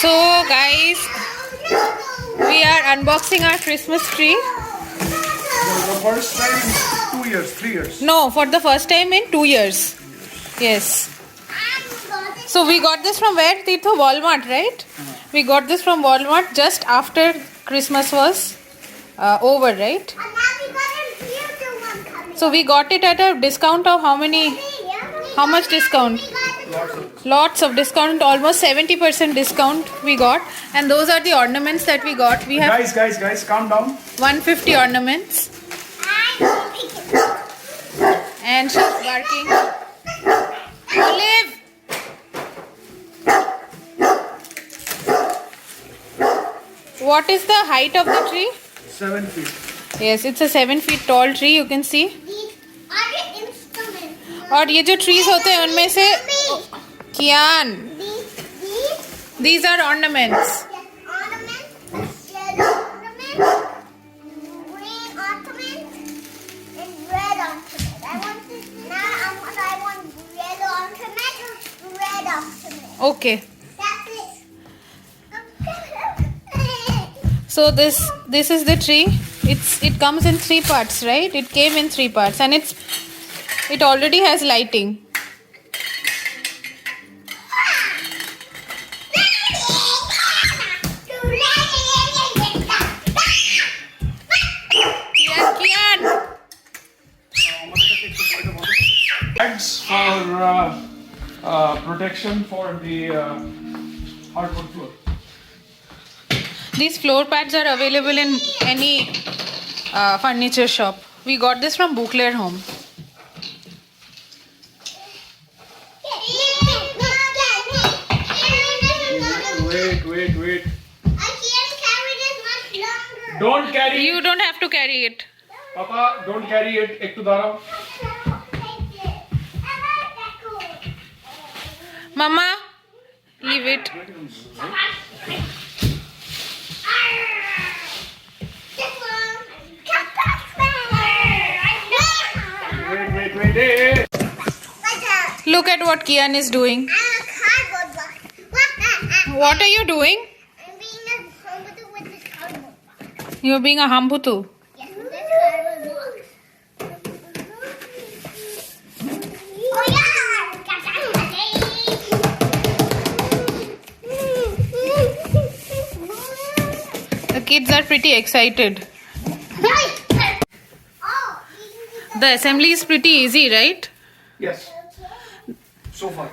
So guys, we are unboxing our Christmas tree. For the first time in 2 years, 3 years. No, for the first time in 2 years. Yes. So we got this from where, Tito? Walmart, right? We got this from Walmart just after Christmas was over, right? So we got it at a discount of how much discount? Lots of discount, almost 70% discount we got. And those are the ornaments that we got. We have Guys, calm down. 150 ornaments. And she's barking. Olive! What is the height of the tree? 7 feet. Yes, it's a 7 feet tall tree, you can see. और ये जो trees होते हैं उनमें से कियान, these are ornaments. Okay. So this is the tree. It comes in 3 parts, right? It came in 3 parts, and it already has lighting. Kian. Bags for protection for the hardwood floor. These floor pads are available in any furniture shop. We got this from Bouclair Home. Wait. I can't carry this much longer. Don't carry You don't have to carry it. Papa, don't carry it. Ek to dara. Mama, leave it. Wait. Look at what Kian is doing. What are you doing? I'm being a humbutu with this cardboard box. You're being a hambutu. Yes, with this cardboard box. Oh yeah! The kids are pretty excited. The assembly is pretty easy, right? Yes. So far.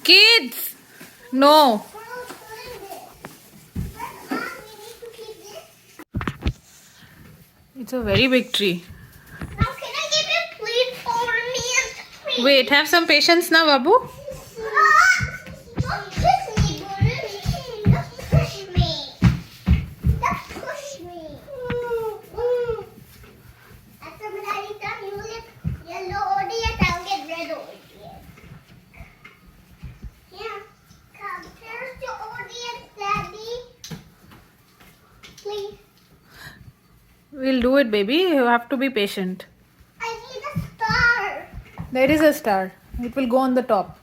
Kids! No. It's a very big tree. Now can I get a plate for me? Wait, have some patience now, Babu. Don't push me, Buddha. Don't push me. Don't push me. After Daddy done, you get yellow already and I'll get red already. Yeah. Come, here's the audience, Daddy. Please. We'll do it, baby. You have to be patient. I need a star. There is a star. It will go on the top.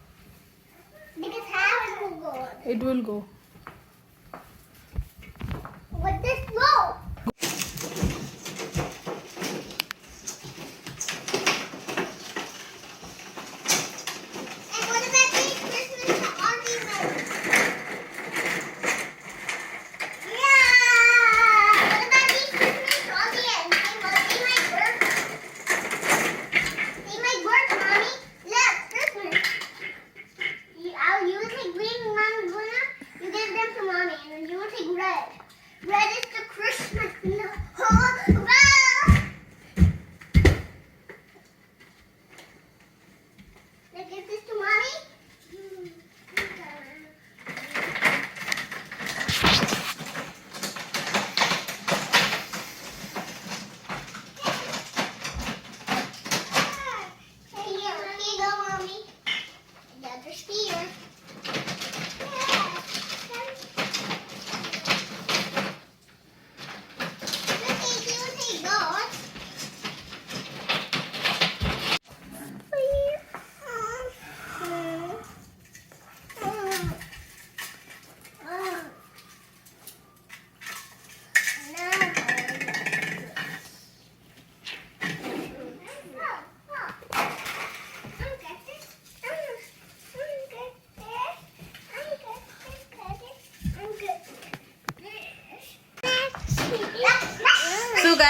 Because how it will go? It will go. With this rope. And what about these Christmas ornaments? Yeah! What about these Christmas ornaments? They might work, Mommy. Look, Christmas. I'll use the green one, Luna. You get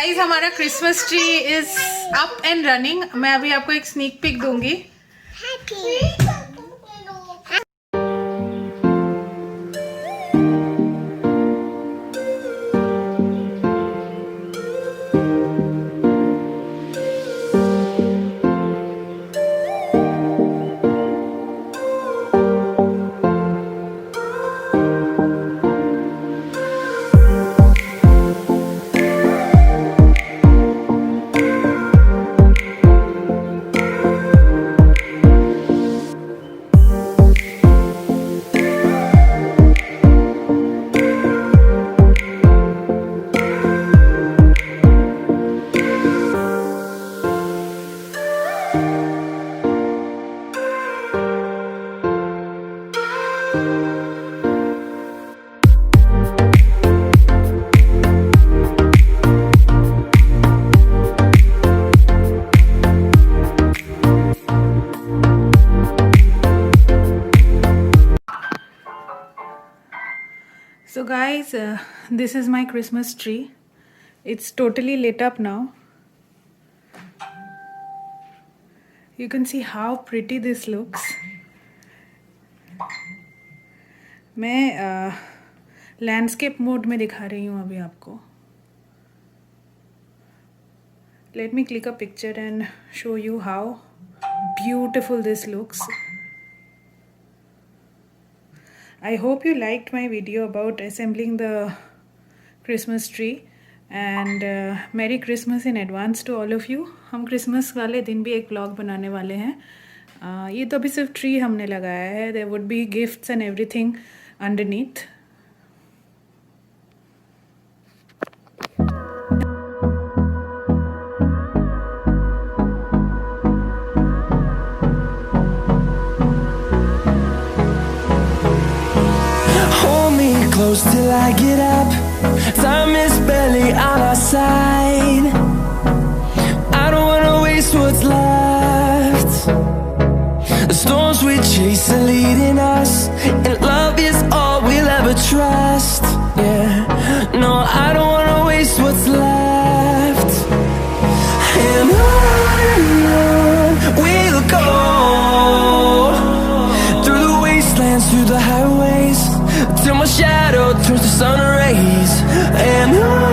guys हमारा Christmas tree is up and running. मैं अभी आपको एक sneak peek दूंगी. So guys, this is my Christmas tree. It's totally lit up now. You can see how pretty this looks. मैं landscape mode में दिखा रही हूँ अभी आपको. Let me click a picture and show you how beautiful this looks. I hope you liked my video about assembling the Christmas tree and Merry Christmas in advance to all of you. हम Christmas वाले दिन भी एक vlog बनाने वाले हैं. ये तो अभी सिर्फ ट्री हमने लगाया है. There would be gifts and everything underneath. Close till I get up. Time is barely on our side. I don't wanna waste what's left. The storms we chase are leading us, and love is all we'll ever trust. Yeah, no, I don't wanna waste what's left. And on we'll go, through the wastelands, through the highways, till my shadow turns to sun rays. And on